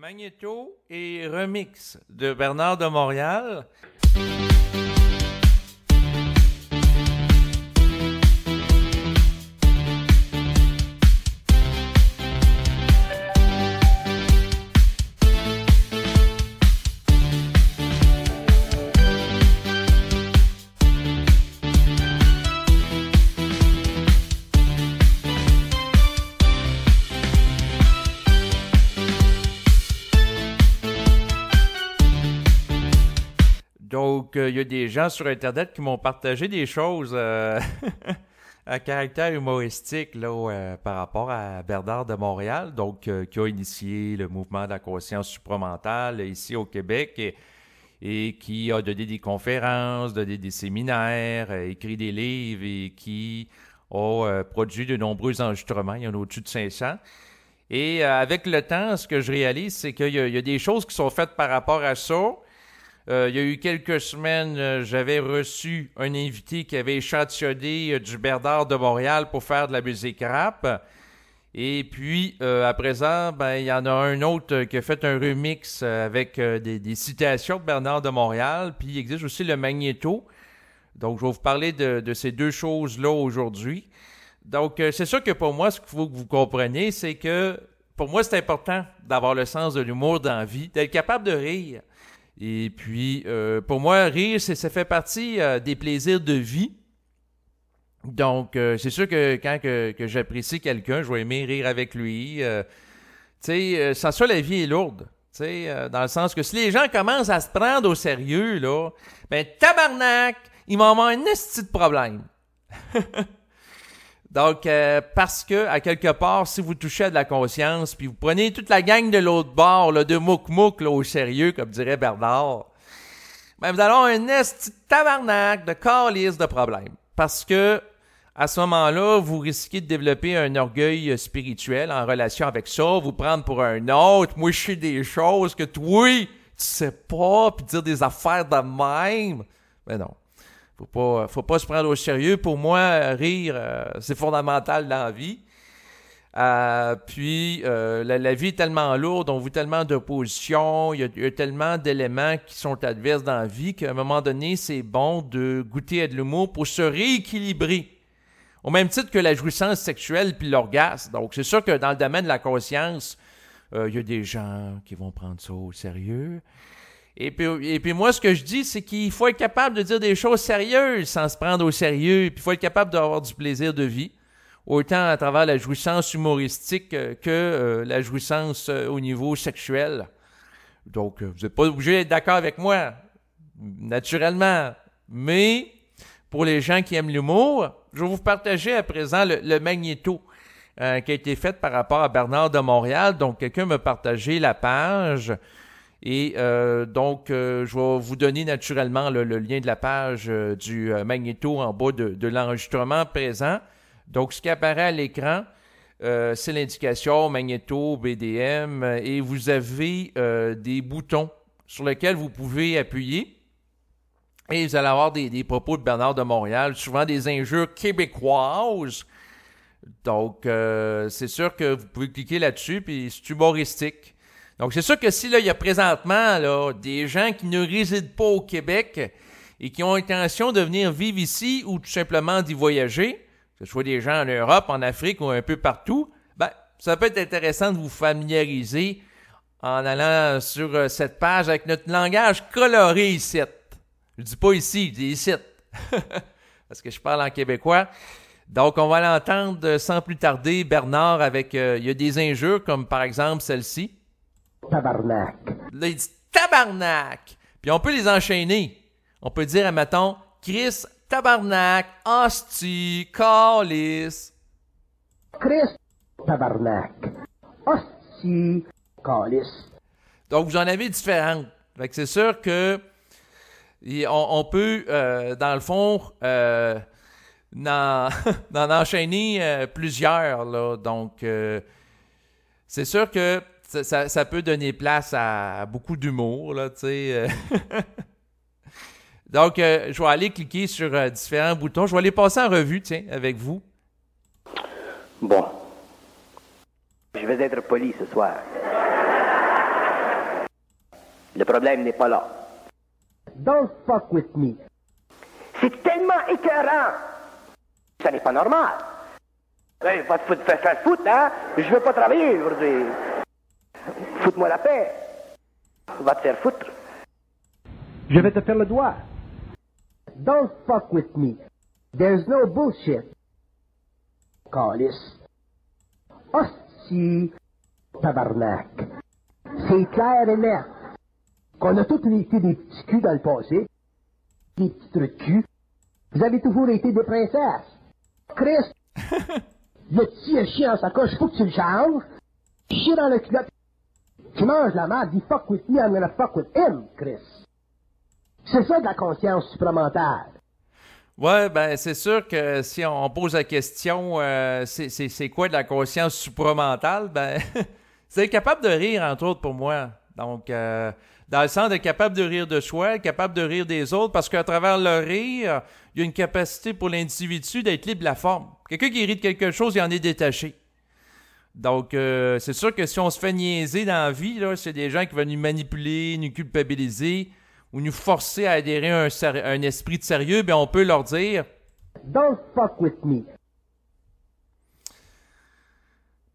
Magnéto et Remix de Bernard de Montréal. Donc, il y a des gens sur Internet qui m'ont partagé des choses à caractère humoristique là, par rapport à Bernard de Montréal, donc qui a initié le mouvement de la conscience supramentale ici au Québec et qui a donné des conférences, donné des séminaires, écrit des livres et qui a produit de nombreux enregistrements. Il y en a au-dessus de 500. Et avec le temps, ce que je réalise, c'est qu'il y a des choses qui sont faites par rapport à ça. Il y a eu quelques semaines, j'avais reçu un invité qui avait échantillonné du Bernard de Montréal pour faire de la musique rap. Et puis, à présent, il y en a un autre qui a fait un remix avec des citations de Bernard de Montréal. Puis, il existe aussi le Magnéto. Donc, je vais vous parler de ces deux choses-là aujourd'hui. Donc, c'est sûr que pour moi, ce qu'il faut que vous compreniez, c'est que pour moi, c'est important d'avoir le sens de l'humour dans la vie, d'être capable de rire. Et puis, pour moi, rire, ça fait partie des plaisirs de vie. Donc, c'est sûr que quand que j'apprécie quelqu'un, je vais aimer rire avec lui. Tu sais, sans ça, la vie est lourde. Tu sais, dans le sens que si les gens commencent à se prendre au sérieux, là, ben tabarnak, ils vont avoir un esti de problème. Donc, parce que, à quelque part, si vous touchez à de la conscience, puis vous prenez toute la gang de l'autre bord, là, de mouk-mouk, là, au sérieux, comme dirait Bernard, ben, vous allez avoir un esti de tabarnak, de calice de problèmes. Parce que, à ce moment-là, vous risquez de développer un orgueil spirituel en relation avec ça, vous prendre pour un autre, moi, je sais des choses que toi, tu sais pas, puis dire des affaires de même. Mais non. Faut pas se prendre au sérieux. Pour moi, rire, c'est fondamental dans la vie. Puis, la vie est tellement lourde, on vit tellement d'oppositions, il y a tellement d'éléments qui sont adverses dans la vie qu'à un moment donné, c'est bon de goûter à de l'humour pour se rééquilibrer. Au même titre que la jouissance sexuelle puis l'orgasme. Donc, c'est sûr que dans le domaine de la conscience, il y a des gens qui vont prendre ça au sérieux. Et puis moi, ce que je dis, c'est qu'il faut être capable de dire des choses sérieuses sans se prendre au sérieux. Puis il faut être capable d'avoir du plaisir de vie, autant à travers la jouissance humoristique que la jouissance au niveau sexuel. Donc, vous n'êtes pas obligé d'être d'accord avec moi, naturellement. Mais pour les gens qui aiment l'humour, je vais vous partager à présent le Magnéto qui a été fait par rapport à Bernard de Montréal. Donc, quelqu'un m'a partagé la page. Et donc, je vais vous donner naturellement le lien de la page du Magnéto en bas de l'enregistrement présent. Donc, ce qui apparaît à l'écran, c'est l'indication Magnéto BDM et vous avez des boutons sur lesquels vous pouvez appuyer. Et vous allez avoir des propos de Bernard de Montréal, souvent des injures québécoises. Donc, c'est sûr que vous pouvez cliquer là-dessus, puis c'est humoristique. Donc, c'est sûr que si là, il y a présentement là, des gens qui ne résident pas au Québec et qui ont intention de venir vivre ici ou tout simplement d'y voyager, que ce soit des gens en Europe, en Afrique ou un peu partout, ben, ça peut être intéressant de vous familiariser en allant sur cette page avec notre langage coloré ici. Je dis pas ici, je dis ici. Parce que je parle en québécois. Donc, on va l'entendre sans plus tarder, Bernard, avec, il y a des injures comme par exemple celle-ci. Tabarnak. Là, il dit tabarnak. Puis on peut les enchaîner. On peut dire, admettons, Chris, tabarnak, hostie, calice. Chris, tabarnak. Hostie, calice. Donc, vous en avez différentes. Fait que c'est sûr que on peut, dans le fond, d'en enchaîner plusieurs. Là. Donc, c'est sûr que ça peut donner place à beaucoup d'humour, là, tu sais. Donc, je vais aller cliquer sur différents boutons. Je vais les passer en revue, tiens, avec vous. Bon. Je vais être poli ce soir. Le problème n'est pas là. Don't fuck with me. C'est tellement écœurant. Ça n'est pas normal. Hey, va te faire foutre, hein? Je veux pas travailler aujourd'hui. Foute-moi la paix. Va te faire foutre. Je vais te faire le doigt. Don't fuck with me. There's no bullshit. Calice. Hostie. Tabarnak. C'est clair et net. Qu'on a tous été des petits culs dans le passé. Des petits trucs de cul. Vous avez toujours été des princesses. Christ. Le petit chien en sacoche, faut que tu le changes. Chier dans le culotte. Tu manges la merde, dis fuck with me, I'm gonna fuck with him, Chris. C'est ça de la conscience supramentale. Ouais, ben c'est sûr que si on pose la question, c'est quoi de la conscience supramentale? Ben, c'est capable de rire, entre autres, pour moi. Donc, dans le sens d'être capable de rire de soi, capable de rire des autres, parce qu'à travers le rire, il y a une capacité pour l'individu d'être libre de la forme. Quelqu'un qui rit de quelque chose, il en est détaché. Donc, c'est sûr que si on se fait niaiser dans la vie, là, c'est des gens qui vont nous manipuler, nous culpabiliser ou nous forcer à adhérer à un esprit de sérieux, bien, on peut leur dire « Don't fuck with me ».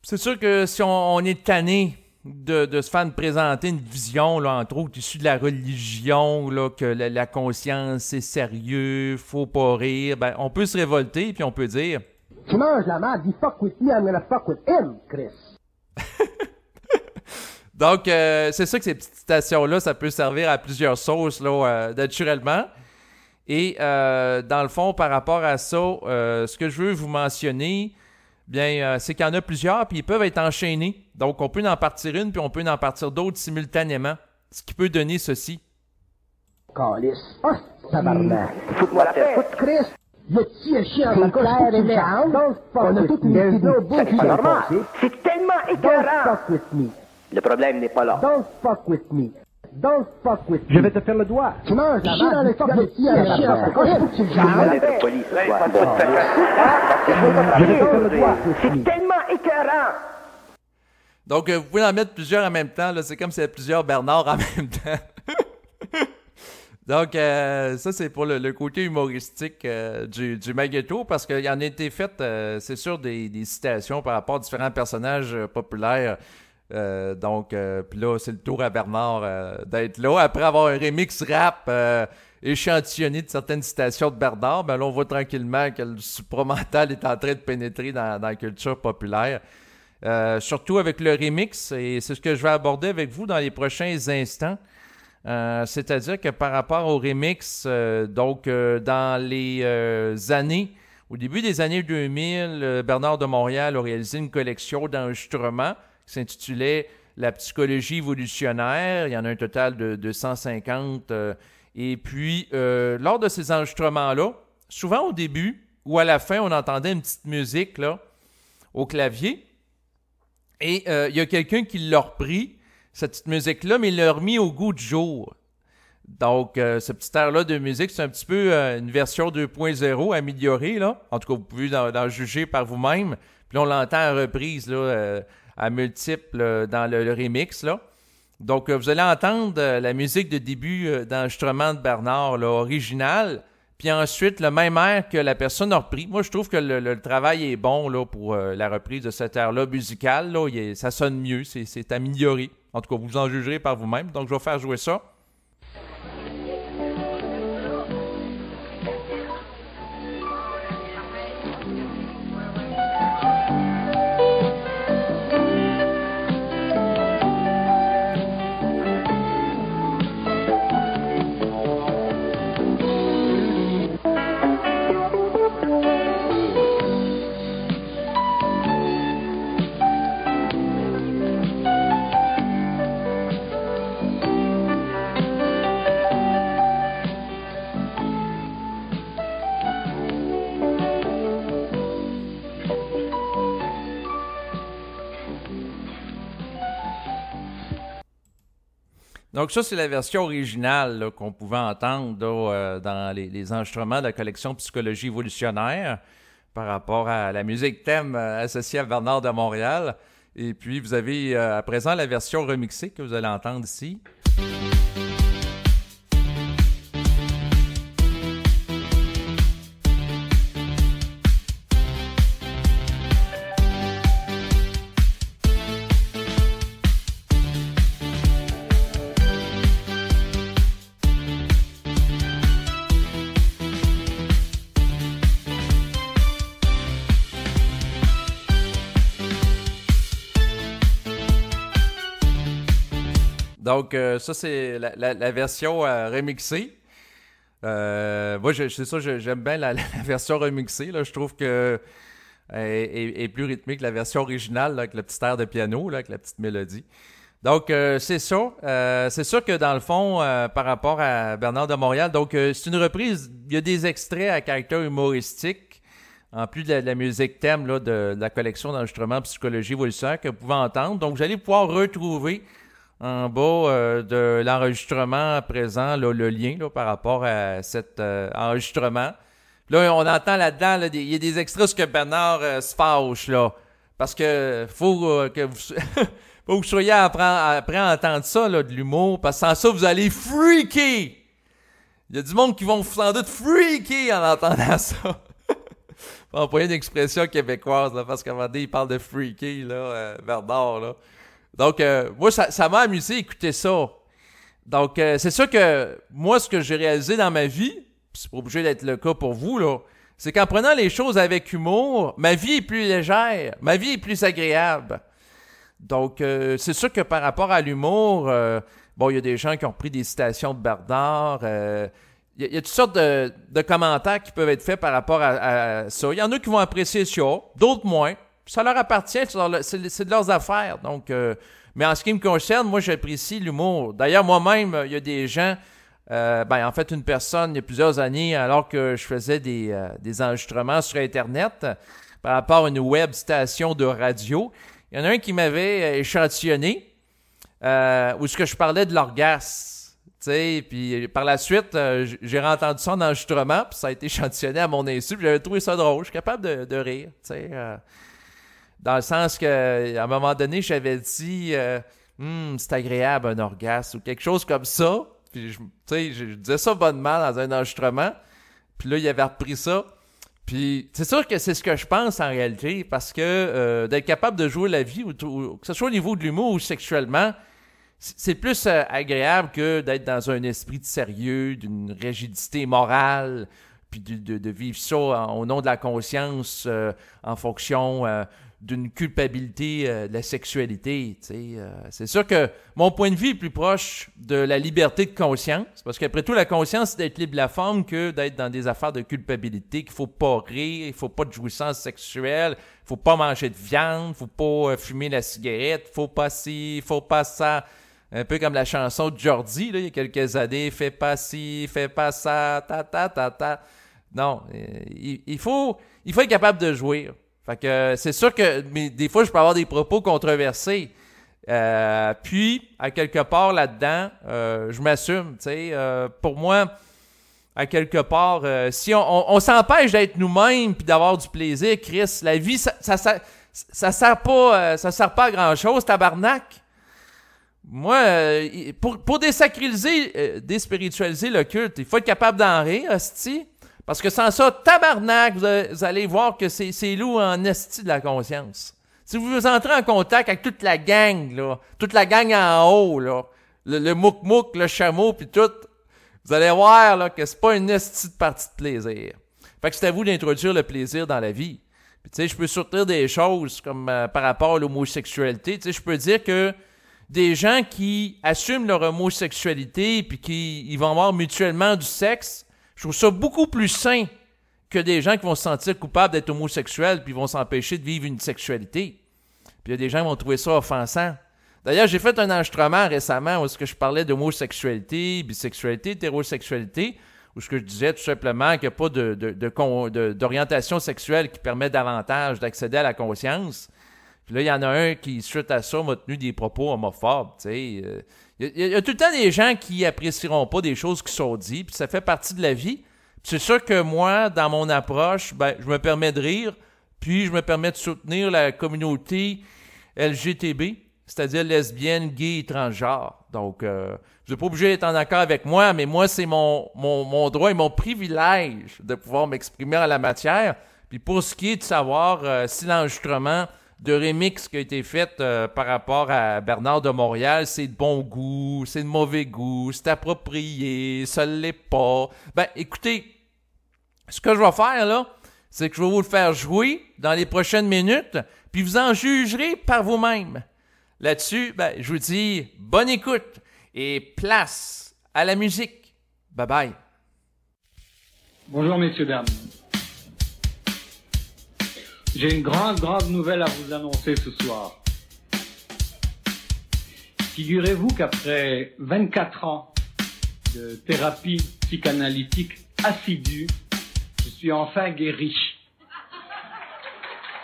C'est sûr que si on est tanné de se faire présenter une vision, là, entre autres, issue de la religion, là, que la conscience, c'est sérieux, faut pas rire, ben, on peut se révolter, puis on peut dire « Tu manges la merde, dis fuck with me, I'm gonna fuck with him, Chris ». Donc, c'est sûr que ces petites citations-là, ça peut servir à plusieurs sauces, là, naturellement. Et, dans le fond, par rapport à ça, ce que je veux vous mentionner, bien, c'est qu'il y en a plusieurs, puis ils peuvent être enchaînés. Donc, on peut en partir une, puis on peut en partir d'autres simultanément, ce qui peut donner ceci. Calice. Oh, tabarnak. Foute-moi la paix. Foute Chris. Le petit chien en clair et net. On a tout une c'est pas normal. C'est tellement écœurant. Don't fuck with me. Le problème n'est pas là. Don't fuck with me. Don't fuck with me. Je vais te faire le doigt. Tu manges la main dans le fuck le petit chien en sacoche. Faut que tu le changes. Je vais te faire le doigt. C'est tellement écœurant. Donc, vous pouvez en mettre plusieurs en même temps. Là. C'est comme s'il y avait plusieurs Bernard en même temps. Donc, ça, c'est pour le côté humoristique du Maghetto, parce qu'il en a été fait, c'est sûr, des citations par rapport à différents personnages populaires. Donc, puis là, c'est le tour à Bernard d'être là. Après avoir un remix rap échantillonné de certaines citations de Bernard, ben là, on voit tranquillement que le supramental est en train de pénétrer dans la culture populaire. Surtout avec le remix, et c'est ce que je vais aborder avec vous dans les prochains instants. C'est-à-dire que par rapport au remix, dans les années, au début des années 2000, Bernard de Montréal a réalisé une collection d'enregistrements qui s'intitulait « La psychologie évolutionnaire ». Il y en a un total de 150. Et puis, lors de ces enregistrements-là, souvent au début ou à la fin, on entendait une petite musique là, au clavier. Et il y a quelqu'un qui l'a repris, cette petite musique-là, mais il l'a remis au goût du jour. Donc, ce petit air-là de musique, c'est un petit peu une version 2.0 améliorée, là. En tout cas, vous pouvez en juger par vous-même. Puis là, on l'entend en reprise, là, à multiples dans le remix, là. Donc, vous allez entendre la musique de début d'enregistrement de Bernard, là, originale. Puis ensuite, le même air que la personne a repris. Moi, je trouve que le travail est bon là, pour la reprise de cet air-là musical. Là, ça sonne mieux, c'est amélioré. En tout cas, vous en jugerez par vous-même. Donc, je vais faire jouer ça. Donc ça, c'est la version originale là, qu'on pouvait entendre là, dans les enregistrements de la collection Psychologie évolutionnaire par rapport à la musique thème associée à Bernard de Montréal. Et puis, vous avez à présent la version remixée que vous allez entendre ici. Donc, ça, c'est la version remixée. Moi, c'est ça, j'aime bien la version remixée. Là. Je trouve que est plus rythmée que la version originale, là, avec le petit air de piano, là, avec la petite mélodie. Donc, c'est ça. C'est sûr que dans le fond, par rapport à Bernard de Montréal, donc c'est une reprise. Il y a des extraits à caractère humoristique, en plus de la musique thème là, de la collection d'enregistrements Psychologie évolutionnaire que vous pouvez entendre. Donc, vous allez pouvoir retrouver en bas de l'enregistrement présent, là, le lien là, par rapport à cet enregistrement. Là, on entend là-dedans, là, il y a des extraits où que Bernard se fâche, là. Parce que faut que vous, faut que vous soyez après à entendre ça, là, de l'humour. Parce que sans ça, vous allez freaker! Il y a du monde qui vont sans doute freaker en entendant ça. Faut employer une expression québécoise, là, parce qu'à un moment donné, il parle de freaker, là, Bernard, là. Donc, moi, ça m'a amusé d'écouter ça. Donc, c'est sûr que moi, ce que j'ai réalisé dans ma vie, pis c'est pas obligé d'être le cas pour vous, là, c'est qu'en prenant les choses avec humour, ma vie est plus légère, ma vie est plus agréable. Donc, c'est sûr que par rapport à l'humour, bon, il y a des gens qui ont pris des citations de Bernard, il y a toutes sortes de commentaires qui peuvent être faits par rapport à ça. Il y en a qui vont apprécier ça, d'autres moins. Ça leur appartient, c'est de leurs affaires. Donc, mais en ce qui me concerne, moi, j'apprécie l'humour. D'ailleurs, moi-même, il y a des gens, en fait, une personne, il y a plusieurs années, alors que je faisais des enregistrements sur Internet par rapport à une web station de radio, il y en a un qui m'avait échantillonné où ce que je parlais de l'orgasme. Puis par la suite, j'ai entendu ça en enregistrement, puis ça a été échantillonné à mon insu, puis j'avais trouvé ça drôle. Je suis capable de rire, dans le sens que à un moment donné, j'avais dit c'est agréable un orgasme ou quelque chose comme ça. Puis je disais ça bonnement dans un enregistrement. Puis là, il avait repris ça. Puis c'est sûr que c'est ce que je pense en réalité, parce que d'être capable de jouer la vie, ou que ce soit au niveau de l'humour ou sexuellement, c'est plus agréable que d'être dans un esprit de sérieux, d'une rigidité morale, puis de vivre ça au nom de la conscience en fonction d'une culpabilité de la sexualité. C'est sûr que mon point de vue est plus proche de la liberté de conscience, parce qu'après tout, la conscience, c'est d'être libre de la forme que d'être dans des affaires de culpabilité, qu'il faut pas rire, il faut pas de jouissance sexuelle, il faut pas manger de viande, il faut pas fumer la cigarette, il faut pas ci, il faut pas ça. Un peu comme la chanson de Jordi, là, il y a quelques années, « Fais pas ci, fais pas ça, ta ta ta ta ». Non, il faut être capable de jouir. Fait que c'est sûr que mais des fois, je peux avoir des propos controversés. Puis, à quelque part là-dedans, je m'assume. Tu sais, pour moi, à quelque part, si on s'empêche d'être nous-mêmes puis d'avoir du plaisir, Chris, la vie, ça sert pas à grand-chose, tabarnak. Moi, pour déspiritualiser le culte, il faut être capable d'en rire, hostie. Parce que sans ça, tabarnak, vous allez voir que c'est lourd en esti de la conscience. Si vous entrez en contact avec toute la gang, là, toute la gang en haut, là, le mouk-mouk, le chameau, puis tout, vous allez voir là, que c'est pas une esti de partie de plaisir. Fait que c'est à vous d'introduire le plaisir dans la vie. Puis tu sais, je peux sortir des choses comme par rapport à l'homosexualité. Tu sais, je peux dire que des gens qui assument leur homosexualité puis qui ils vont avoir mutuellement du sexe, je trouve ça beaucoup plus sain que des gens qui vont se sentir coupables d'être homosexuels puis vont s'empêcher de vivre une sexualité. Puis il y a des gens qui vont trouver ça offensant. D'ailleurs, j'ai fait un enregistrement récemment où je parlais d'homosexualité, bisexualité, hétérosexualité, où je disais tout simplement qu'il n'y a pas d'orientation sexuelle qui permet davantage d'accéder à la conscience. Puis là, il y en a un qui, suite à ça, m'a tenu des propos homophobes. Il y a tout le temps des gens qui apprécieront pas des choses qui sont dites, puis ça fait partie de la vie. Puis c'est sûr que moi, dans mon approche, je me permets de rire, puis je me permets de soutenir la communauté LGTB, c'est-à-dire lesbienne, gay et transgenre. Donc, vous n'êtes pas obligé d'être en accord avec moi, mais moi, c'est mon droit et mon privilège de pouvoir m'exprimer en la matière. Puis pour ce qui est de savoir si l'enregistrement de remix qui a été fait par rapport à Bernard de Montréal, c'est de bon goût, c'est de mauvais goût, c'est approprié, ça ne l'est pas. Ben, écoutez, ce que je vais faire, là, c'est que je vais vous le faire jouer dans les prochaines minutes, puis vous en jugerez par vous-même. Là-dessus, ben, je vous dis bonne écoute et place à la musique. Bye bye. Bonjour messieurs, dames. J'ai une grande nouvelle à vous annoncer ce soir. Figurez-vous qu'après 24 ans de thérapie psychanalytique assidue, je suis enfin guéri.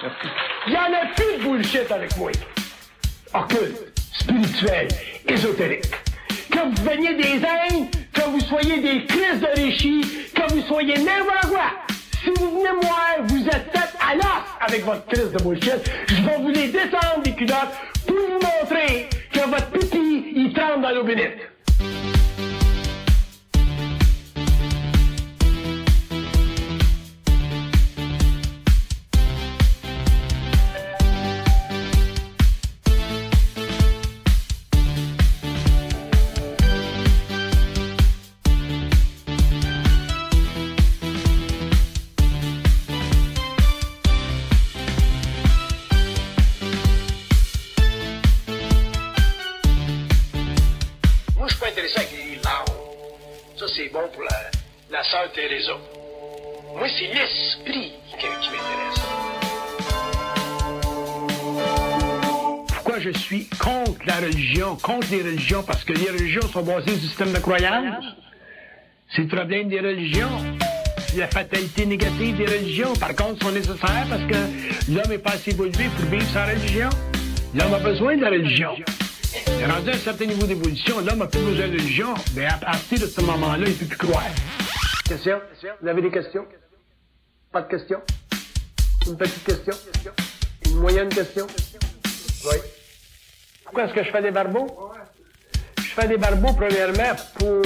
Merci. Il n'y en a plus de bullshit avec moi. Occulte, spirituel, ésotérique. Que vous veniez des Indes, que vous soyez des Christ de Richie, que vous soyez n'importe quoi. Si vous venez me voir, vous êtes fait à l'os avec votre Christ de bullshit. Je vais vous les descendre des culottes pour vous montrer que votre pipi, il tremble dans l'eau bénite. Bon pour la sœur Teresa. Moi, c'est l'esprit qui m'intéresse. Pourquoi je suis contre la religion, contre les religions? Parce que les religions sont basées sur le système de croyance. C'est le problème des religions. C'est la fatalité négative des religions. Par contre, sont nécessaires parce que l'homme n'est pas assez évolué pour vivre sans religion. L'homme a besoin de la religion. Rendu à un certain niveau d'évolution, l'homme n'a plus besoin de religion, mais à partir de ce moment-là, il ne peut plus croire. Question? Vous avez des questions? Pas de questions? Une petite question? Une moyenne question? Oui. Pourquoi est-ce que je fais des barbeaux? Je fais des barbeaux, premièrement, pour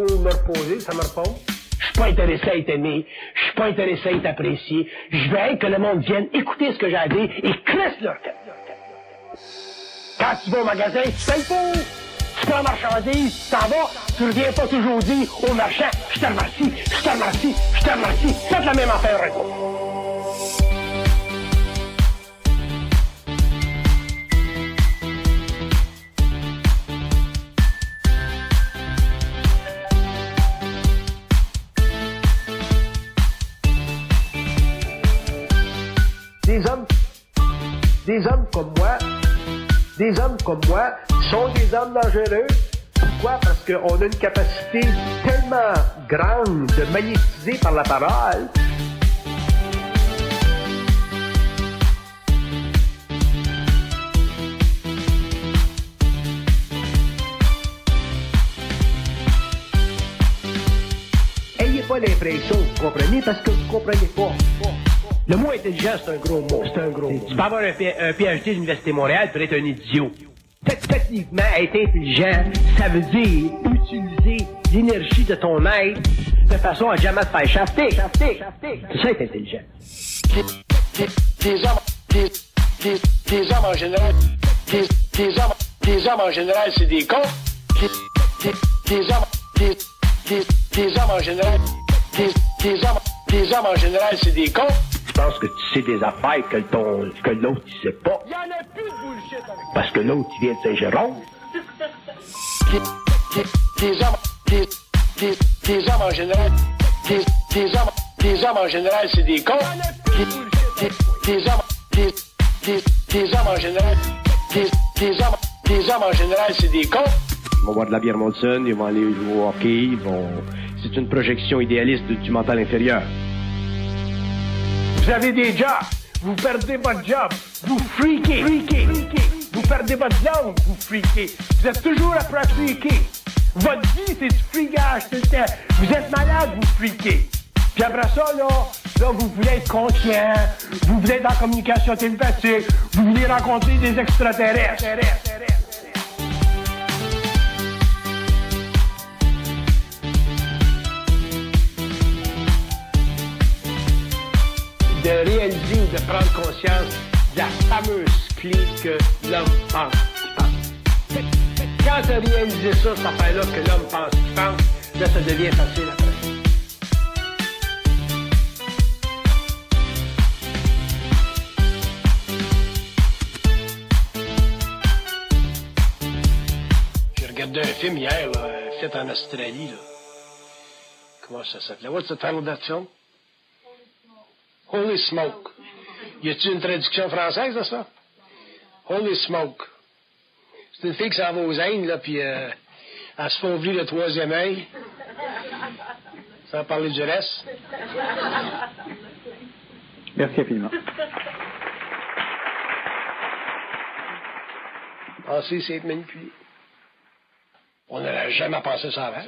me reposer, ça me repose. Je suis pas intéressé à être aimé, je suis pas intéressé à être apprécié. Je veux que le monde vienne écouter ce que j'ai à dire et crisse leur tête. Quand tu vas au magasin, tu payes pour. Tu prends la marchandise, tu t'en vas, tu reviens pas toujours dire au marchand, je te remercie, je te remercie, je te remercie. Faites la même affaire avec moi. Des hommes comme moi sont des hommes dangereux. Pourquoi? Parce qu'on a une capacité tellement grande de magnétiser par la parole. Ayez pas l'impression que vous comprenez parce que vous ne comprenez pas. Le mot intelligent, c'est un gros mot. C'est un gros mot. Tu peux avoir un PhD de l'Université de Montréal pour être un idiot. Techniquement, être intelligent, ça veut dire utiliser l'énergie de ton être de façon à jamais te faire shafter. C'est ça, être intelligent. Des hommes en général, des hommes en général, c'est des cons. Des hommes en général, des hommes en général, c'est des cons. Je pense que tu sais des affaires que l'autre, il sait pas. Il y en a plus de bullshit avec ça. Parce que l'autre, il vient de Saint-Jérôme. Des hommes en général, des hommes en général, c'est des cons. Des hommes en général, des hommes en général, c'est des cons. Ils vont boire de la bière Molson, ils vont aller jouer au hockey, c'est une projection idéaliste du mental inférieur. Vous avez des jobs, vous perdez votre job, vous freakez. Vous perdez votre job, vous freakez. Vous êtes toujours à pratiquer. Votre vie, c'est du freakage tout le temps. Vous êtes malade, vous freakez. Puis après ça, là, vous voulez être conscient, vous voulez être en communication télépathique, vous voulez rencontrer des extraterrestres. prendre conscience de la fameuse clé que l'homme pense qu'il pense. Quand tu as réalisé ça, cette affaire-là, que l'homme pense qu'il pense, là, ça devient facile après. J'ai regardé un film hier, là, fait en Australie, là. Comment ça s'appelait? What's the title of that film? Holy Smoke. Y a-t-il une traduction française de ça? Holy Smoke. C'est une fille qui s'en va aux Indes, là, puis elle se fait ouvrir le troisième œil. Sans parler du reste. Merci infiniment. Penser, c'est être manipulé. On n'aurait jamais pensé ça avant.